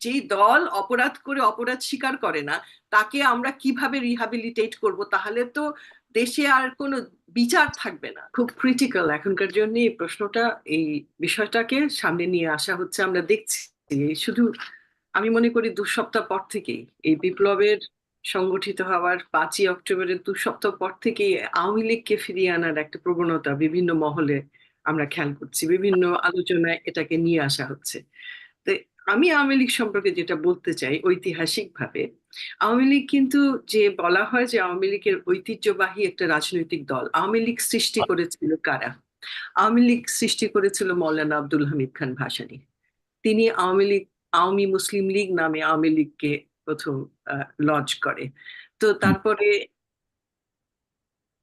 যেই দল অপরাধ করে অপরাধ স্বীকার করে না, তাকে আমরা কিভাবে রিহাবিলিটেট করব? তাহলে তো দেশে আর কোনো বিচার থাকবে না। খুব ক্রিটিক্যাল এখনকার জন্য এই প্রশ্নটা, এই বিষয়টাকে সামনে নিয়ে আসা হচ্ছে। আমরা দেখছি শুধু, আমি মনে করি 2 সপ্তাহ পর থেকেই, এই বিপ্লবের সংগঠিত হওয়ার 5ই অক্টোবরের 2 সপ্তাহ পর থেকেই আওয়ামী লীগকে ফিরিয়ে আনার একটা প্রবণতা বিভিন্ন মহলে আমরা খেয়াল করছি, বিভিন্ন আলোচনায় এটাকে নিয়ে আসা হচ্ছে। তো আমি আওয়ামী লীগ সম্পর্কে যেটা বলতে চাই, ঐতিহাসিকভাবে আওয়ামী লীগ কিন্তু, যে বলা হয় যে আওয়ামী লীগের ঐতিহ্যবাহী একটা রাজনৈতিক দল, আওয়ামী লীগ সৃষ্টি করেছিল কারা? আওয়ামী লীগ সৃষ্টি করেছিল মৌলানা আব্দুল হামিদ খান ভাসানী। তিনি আওয়ামী মুসলিম লীগ নামে আওয়ামী লীগকে প্রথম লঞ্চ করে। তো তারপরে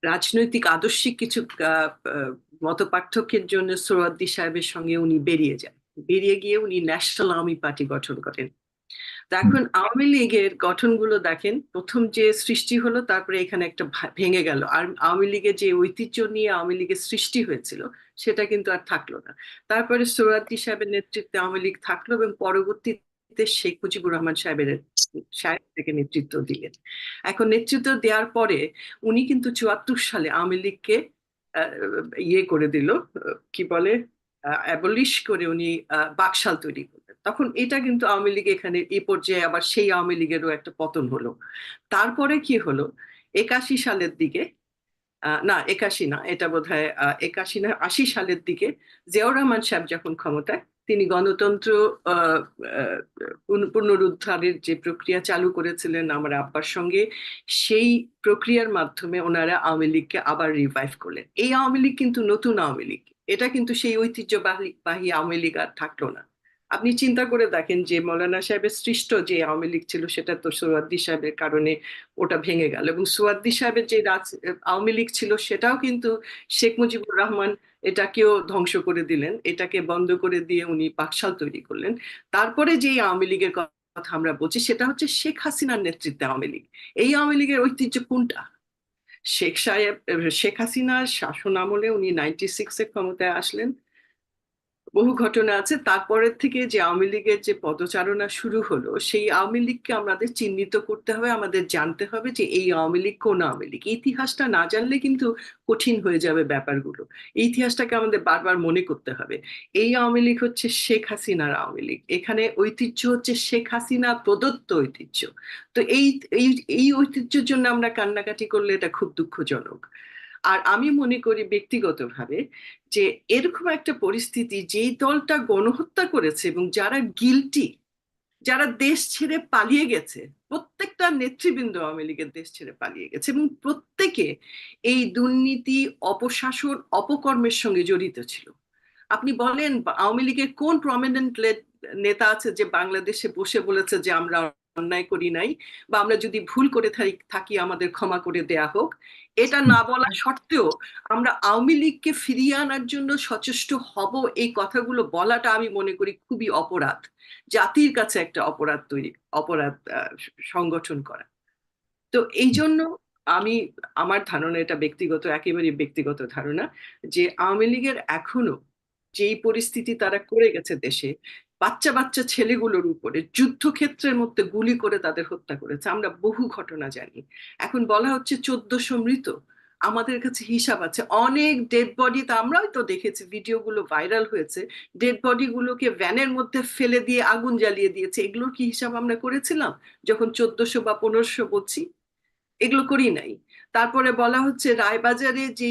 রাজনৈতিক আদর্শিক কিছু মত পার্থক্যের জন্য সোহরাওয়ার্দী সাহেবের সঙ্গে উনি বেরিয়ে যান। বেরিয়ে গিয়ে উনি ন্যাশনাল আওয়ামী পার্টি গঠন করেন। তো এখন আওয়ামী লীগের গঠনগুলো দেখেন, প্রথম যে সৃষ্টি হলো, তারপরে এখানে একটা ভেঙে গেল। আর আওয়ামী লীগের যে ঐতিহ্য নিয়ে আওয়ামী লীগের সৃষ্টি হয়েছিল, সেটা কিন্তু আর থাকলো না। তারপরে সোহরাওয়ার্দী সাহেবের নেতৃত্বে আওয়ামী লীগ থাকলো, এবং পরবর্তীতে শেখ মুজিবুর রহমান সাহেব থেকে নেতৃত্ব দিলেন। এখন নেতৃত্ব দেওয়ার পরে উনি কিন্তু 74 সালে আওয়ামী লীগকে আহ, ইয়ে করে দিল, কি বলে, অ্যাবলিশ করে উনি বাকশাল তৈরি করলেন। তখন এটা কিন্তু আওয়ামী লীগ এখানে এই পর্যায়ে আবার সেই আওয়ামী লীগেরও একটা পতন হলো। তারপরে কি হলো, 81 সালের দিকে, না 81 না, এটা বোধহয় 81 না 80 সালের দিকে জিয়াউর রহমান সাহেব যখন ক্ষমতায়, তিনি গণতন্ত্র আহ, আহ, পুনরুদ্ধারের যে প্রক্রিয়া চালু করেছিলেন আমার আব্বার সঙ্গে, সেই প্রক্রিয়ার মাধ্যমে ওনারা আওয়ামী লীগকে আবার রিভাইভ করলেন। এই আওয়ামী লীগ কিন্তু নতুন আওয়ামী লীগ, এটা কিন্তু সেই ঐতিহ্যবাহী আওয়ামী লীগ আর থাকলো না। আপনি চিন্তা করে দেখেন যে মৌলানা সাহেবের সৃষ্ট যে আওয়ামী লীগ ছিল, সেটা তো সোহরাওয়ার্দী সাহেবের কারণে ওটা ভেঙে গেল। এবং সোহরাওয়ার্দী সাহেবের যে আওয়ামী লীগ ছিল, সেটাও কিন্তু শেখ মুজিবুর রহমান এটাকেও ধ্বংস করে দিলেন, এটাকে বন্ধ করে দিয়ে উনি বাকশাল তৈরি করলেন। তারপরে যে আওয়ামী লীগের কথা আমরা বলছি, সেটা হচ্ছে শেখ হাসিনার নেতৃত্বে আওয়ামী লীগ। এই আওয়ামী লীগের ঐতিহ্য কোনটা? শেখ হাসিনার শাসন আমলে উনি 96-এ ক্ষমতায় আসলেন। বহু ঘটনা আছে, তারপরের থেকে যে আওয়ামী লীগের যে পদচারণা শুরু হলো, সেই আওয়ামী লীগকে আমাদের চিহ্নিত করতে হবে, আমাদের জানতে হবে যে এই আওয়ামী লীগ কোন আওয়ামী লীগ। ইতিহাসটা না জানলে কিন্তু কঠিন হয়ে যাবে ব্যাপারগুলো। এই ইতিহাসটাকে আমাদের বারবার মনে করতে হবে। এই আওয়ামী লীগ হচ্ছে শেখ হাসিনার আওয়ামী লীগ, এখানে ঐতিহ্য হচ্ছে শেখ হাসিনা প্রদত্ত ঐতিহ্য। তো এই এই এই ঐতিহ্যের জন্য আমরা কান্নাকাটি করলে এটা খুব দুঃখজনক। আর আমি মনে করি ব্যক্তিগতভাবে যে এরকম একটা পরিস্থিতি, যেই দলটা গণহত্যা করেছে এবং যারা গিলটি, যারা দেশ ছেড়ে পালিয়ে গেছে, প্রত্যেকটা নেতৃবৃন্দ আওয়ামী লীগের দেশ ছেড়ে পালিয়ে গেছে, এবং প্রত্যেকে এই দুর্নীতি, অপশাসন, অপকর্মের সঙ্গে জড়িত ছিল। আপনি বলেন আওয়ামী লীগের কোন প্রমিনেন্ট নেতা আছে যে বাংলাদেশে বসে বলেছে যে আমরা অন্যায় করি নাই, বা আমরা যদি ভুল করে থাকি আমাদের ক্ষমা করে দেয়া হোক? এটা না বলা সত্ত্বেও আমরা আওয়ামী লীগকে ফিরিয়ে আনার জন্য সচেষ্ট হব, এই কথাগুলো বলাটা আমি মনে করি খুবই অপরাধ। জাতির কাছে একটা অপরাধ তৈরি, অপরাধ সংগঠন করা। তো এই জন্য আমি, আমার ধারণা, এটা ব্যক্তিগত, একেবারে ব্যক্তিগত ধারণা, যে আওয়ামী লীগের এখনো যেই পরিস্থিতি তারা করে গেছে দেশে, বাচ্চা বাচ্চা ছেলেগুলোর উপরে যুদ্ধক্ষেত্রের মধ্যে গুলি করে তাদের হত্যা করেছে, আমরা বহু ঘটনা জানি। এখন বলা হচ্ছে 1400 মৃত। আমাদের কাছে হিসাব আছে অনেক ডেড বডি, তা আমরাও তো দেখেছি, ভিডিওগুলো ভাইরাল হয়েছে। ডেড বডি গুলোকে ভ্যানের মধ্যে ফেলে দিয়ে আগুন জ্বালিয়ে দিয়েছে। এগুলোর কি হিসাব আমরা করেছিলাম যখন 1400 বা 1500 বলছি? এগুলো করি নাই। তারপরে বলা হচ্ছে রায়বাজারে যে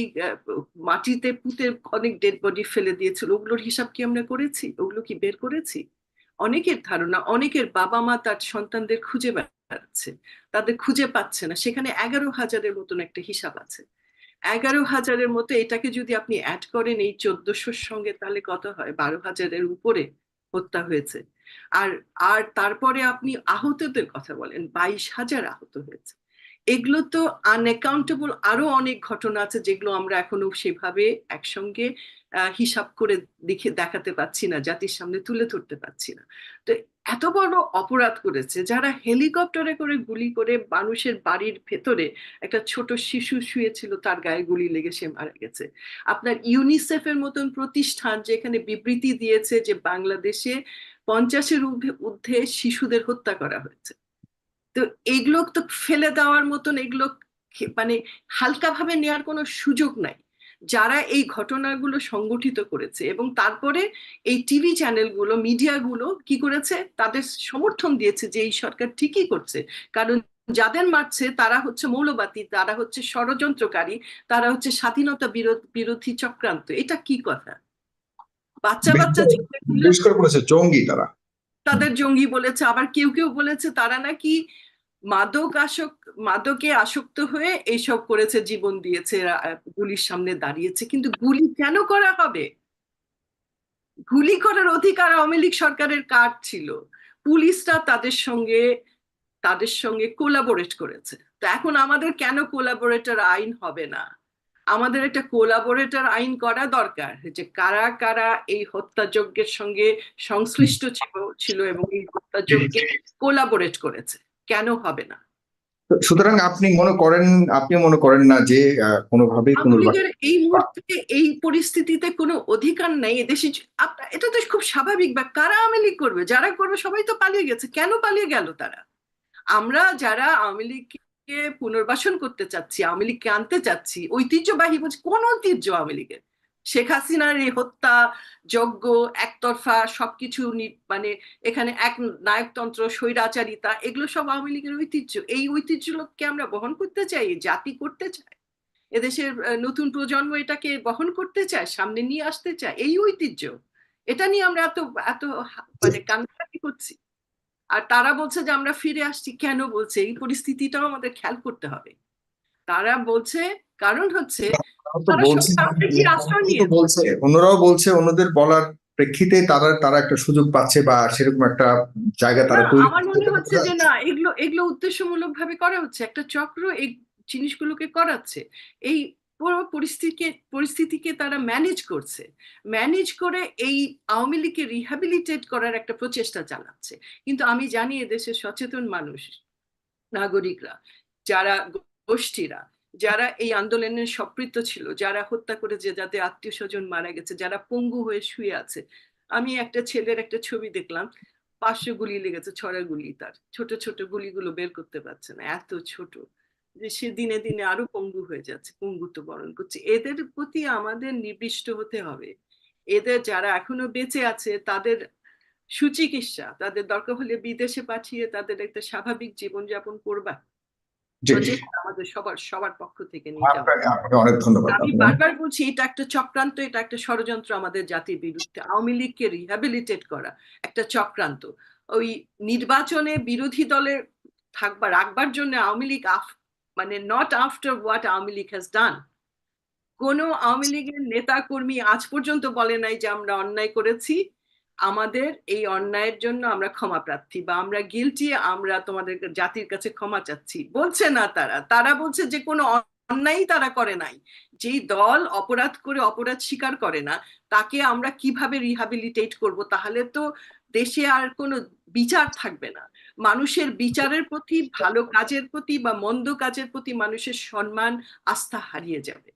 মাটিতে পুঁতে অনেক ডেড বডি ফেলে দিয়েছিল, ওগুলোর হিসাব কি আমরা করেছি? ওগুলো কি বের করেছি? অনেকের ধারণা, অনেকের বাবা মা তার সন্তানদের খুঁজে বেড়াচ্ছে, তাদের খুঁজে পাচ্ছে না, সেখানে 11,000-এর মতন একটা হিসাব আছে। 11,000-এর মতো, এটাকে যদি আপনি অ্যাড করেন এই 1400-র সঙ্গে, তাহলে কত হয়? 12,000-এর উপরে হত্যা হয়েছে। আর আর তারপরে আপনি আহতদের কথা বলেন, 22,000 আহত হয়েছে। এগুলো তো আনঅ্যাকাউন্টেবল। আরো অনেক ঘটনা আছে যেগুলো আমরা এখনো সেভাবে একসঙ্গে হিসাব করে দেখাতে পাচ্ছি না, জাতির সামনে তুলে ধরতে পারছি না। তো এত বড় অপরাধ করেছে যারা, হেলিকপ্টারে করে গুলি করে মানুষের বাড়ির ভেতরে, একটা ছোট শিশু শুয়েছিল, তার গায়ে গুলি লেগে সে মারা গেছে। আপনার ইউনিসেফের মতন প্রতিষ্ঠান যেখানে বিবৃতি দিয়েছে যে বাংলাদেশে 50-এর ঊর্ধ্বে শিশুদের হত্যা করা হয়েছে। তো এগুলো তো ফেলে দেওয়ার মতন, এগুলো মানে হালকাভাবে নেওয়ার কোনো সুযোগ নাই। যারা এই ঘটনাগুলো সংগঠিত করেছে এবং তারপরে এই টিভি চ্যানেলগুলো, মিডিয়াগুলো কি করেছে, তাদের সমর্থন দিয়েছে যে এই সরকার ঠিকই করছে, কারণ যাদের মারছে তারা হচ্ছে মৌলবাদী, তারা হচ্ছে ষড়যন্ত্রকারী, তারা হচ্ছে স্বাধীনতা বিরোধী চক্রান্ত। এটা কি কথা? বাচ্চা বাচ্চা ছেলেগুলো বিশেষ করে বলেছে জঙ্গি তারা। তাদের জঙ্গি বলেছে, আবার কেউ কেউ বলেছে তারা নাকি মাদকে আসক্ত হয়ে এইসব করেছে, জীবন দিয়েছে, গুলির সামনে দাঁড়িয়েছে। কিন্তু গুলি কেন করা হবে? গুলি করার অধিকার আওয়ামী লীগ সরকারের কার ছিল? পুলিশরা তাদের সঙ্গে কোলাবোরেট করেছে। তো এখন আমাদের কেন কোলাবোরেটর আইন হবে না? আমাদের একটা কোলাবোরেটর আইন করা দরকার, যে কারা কারা এই হত্যাযজ্ঞের সঙ্গে সংশ্লিষ্ট ছিল এবং এই হত্যাযজ্ঞে কোলাবোরেট করেছে। কেন হবে না? সুতরাং আপনি মনে করেন না যে কোনোভাবেই আওয়ামী পুনর্বাসন? লীগের এই মুহূর্তে এই পরিস্থিতিতে কোনো অধিকার নেই এদেশে। এটা তো খুব স্বাভাবিক, বা কারা আওয়ামী লীগ করবে? যারা করবে সবাই তো পালিয়ে গেছে। কেন পালিয়ে গেল তারা? আমরা যারা আওয়ামী লীগকে পুনর্বাসন করতে চাচ্ছি, আওয়ামী লীগকে আনতে চাচ্ছি, ঐতিহ্যবাহী বলছি, কোন ঐতিহ্য আওয়ামী লীগের? শেখ হাসিনার এই হত্যা যজ্ঞ, একতরফা সবকিছু, মানে এখানে এক নায়কতন্ত্র, স্বৈরাচারিতা, এগুলো সব আওয়ামী লীগের ঐতিহ্য। এই ঐতিহ্যকে আমরা বহন করতে চাই, জাতি করতে চাই, এদেশের নতুন প্রজন্ম এটাকে বহন করতে চায়, সামনে নিয়ে আসতে চায় এই ঐতিহ্য। এটা নিয়ে আমরা এত এত মানে কান্নাকাটি করছি, আর তারা বলছে যে আমরা ফিরে আসছি। কেন বলছে? এই পরিস্থিতিটাও আমাদের খেয়াল করতে হবে। তারা বলছে কারণ হচ্ছে তারা তো তারা সব বলছে, সামগ্রিক আশ্রয় নিয়েছে। অন্যরাও বলছে, অন্যদের বলার প্রেক্ষিতে তারা তারা একটা সুযোগ পাচ্ছে বা সেরকম একটা জায়গা না, তারা তৈরি আমার করছে, মনে এটা হচ্ছে বোঝা যে যাচ্ছে। না, এগুলো এগুলো উদ্দেশ্যমূলক ভাবে করা হচ্ছে, একটা চক্র এই জিনিসগুলোকে করাচ্ছে। এই পুরো পরিস্থিতিকে তারা ম্যানেজ করছে, ম্যানেজ করে এই আওয়ামী লীগকে রিহ্যাবিলিটেট করার একটা প্রচেষ্টা চালাচ্ছে। কিন্তু আমি জানি এদেশের সচেতন মানুষ, নাগরিকরা, যারা গোষ্ঠীরা, যারা এই আন্দোলনের সম্পৃক্ত ছিল, যারা হত্যা করেছে, যাদের আত্মীয় স্বজন মারা গেছে, যারা পঙ্গু হয়ে শুয়ে আছে। আমি একটা ছেলের একটা ছবি দেখলাম, 500 গুলি লেগেছে, ছড়া গুলি, তার ছোট ছোট গুলিগুলো বের করতে পারছে না, এত ছোট, যে সে দিনে দিনে আরো পঙ্গু হয়ে যাচ্ছে, পঙ্গুত্ব বরণ করছে। এদের প্রতি আমাদের নিবিষ্ট হতে হবে। এদের যারা এখনো বেঁচে আছে তাদের সুচিকিৎসা, তাদের দরকার হলে বিদেশে পাঠিয়ে তাদের একটা স্বাভাবিক জীবনযাপন করবা জি, প্রচেষ্টা আমাদের সবার সবার পক্ষ থেকে নিতে হবে। আপনাকে আপনাকে অনেক ধন্যবাদ। আমি বারবার বলছি, এটা একটা চক্রান্ত, এটা একটা ষড়যন্ত্র আমাদের জাতির বিরুদ্ধে। আওয়ামী লীগকে রিহ্যাবিলিটেট করা একটা চক্রান্ত। ওই নির্বাচনে বিরোধী দলের রাখবার জন্য আওয়ামী লীগ মানে not after what Awami League has done. কোনো আওয়ামী লীগের নেতা কর্মী আজ পর্যন্ত বলে নাই যে আমরা অন্যায় করেছি, আমাদের এই অন্যায়ের জন্য আমরা ক্ষমা প্রার্থী, বা আমরা গিলটি, আমরা তোমাদের জাতির কাছে ক্ষমা চাচ্ছি, বলছে না। তারা তারা বলছে যে কোনো অন্যায়ই তারা করে নাই। যেই দল অপরাধ করে অপরাধ স্বীকার করে না, তাকে আমরা কিভাবে রিহ্যাবিলিটেট করব? তাহলে তো দেশে আর কোনো বিচার থাকবে না। মানুষের বিচারের প্রতি, ভালো কাজের প্রতি বা মন্দ কাজের প্রতি মানুষের সম্মান, আস্থা হারিয়ে যাবে।